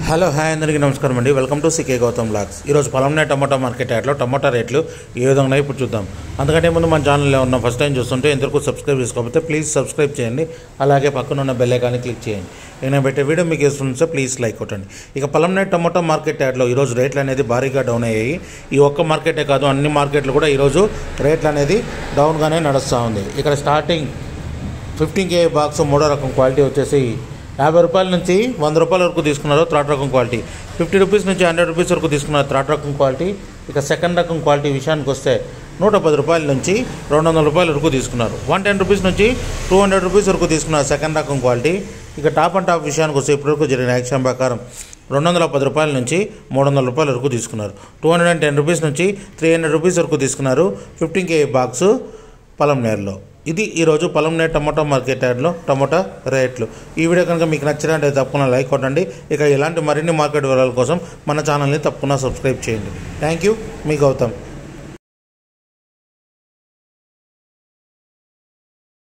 Hello hi అందరికీ నమస్కారం అండి. Welcome to C K Gautam blogs. ఈరోజు పొలంనే టమాటా మార్కెట్ యార్డ్లో టమాటా రేట్లు ఏ విధంగా ఇప్పుడు చూద్దాం. అందుకంటే ముందు మన ఛానల్లో ఉన్న ఫస్ట్ టైం చూస్తుంటే ఎంతవరకు సబ్స్క్రైబ్ చేసుకోకపోతే ప్లీజ్ సబ్స్క్రైబ్ చేయండి. అలాగే పక్కన ఉన్న బెల్ ఐకాన్ని క్లిక్ చేయండి. నేను పెట్టే వీడియో మీకు ఇస్తుంటే ప్లీజ్ లైక్ కొట్టండి. ఇక పొలంనే టమాటా మార్కెట్ యార్డ్లో ఈరోజు రేట్లు అనేది భారీగా డౌన్ అయ్యాయి. ఈ ఒక్క మార్కెటే కాదు, అన్ని మార్కెట్లు కూడా ఈరోజు రేట్లు అనేది డౌన్గానే నడుస్తూ ఉంది. ఇక్కడ స్టార్టింగ్ 15 kg బాక్స్ మూడో రకం క్వాలిటీ వచ్చేసి 50 రూపాయల నుంచి 100 రూపాయల వరకు తీసుకున్నారు థర్డ్ రకం క్వాలిటీ. 50 రూపీస్ నుంచి 100 రూపీస్ వరకు తీసుకున్నారు థర్డ్ రకం క్వాలిటీ. ఇక సెకండ్ రకం క్వాలిటీ విషయానికి వస్తే 110 రూపాయల నుంచి 200 రూపాయల వరకు తీసుకున్నారు. 110 రూపీస్ నుంచి 200 రూపీస్ వరకు తీసుకున్నారు సెకండ్ రకం క్వాలిటీ. ఇక టాప్ అండ్ టాప్ విషయానికి వస్తే ఇప్పటివరకు జరిగిన యాక్షన్ ప్రకారం 210 రూపాయల నుంచి 300 రూపాయల వరకు తీసుకున్నారు. 210 రూపీస్ నుంచి 300 రూపీస్ వరకు తీసుకున్నారు 15 kg బాక్స్ పొలంనేరులో. ఇది ఈరోజు పొలంనే టమాటా మార్కెట్ యార్డ్లో టమాటా రేట్లు. ఈ వీడియో కనుక మీకు నచ్చినట్లయితే తప్పకుండా లైక్ కొట్టండి. ఇక ఇలాంటి మరిన్ని మార్కెట్ వివరాల కోసం మన ఛానల్ని తప్పకుండా సబ్స్క్రైబ్ చేయండి. థ్యాంక్ యూ, మీ గౌతమ్.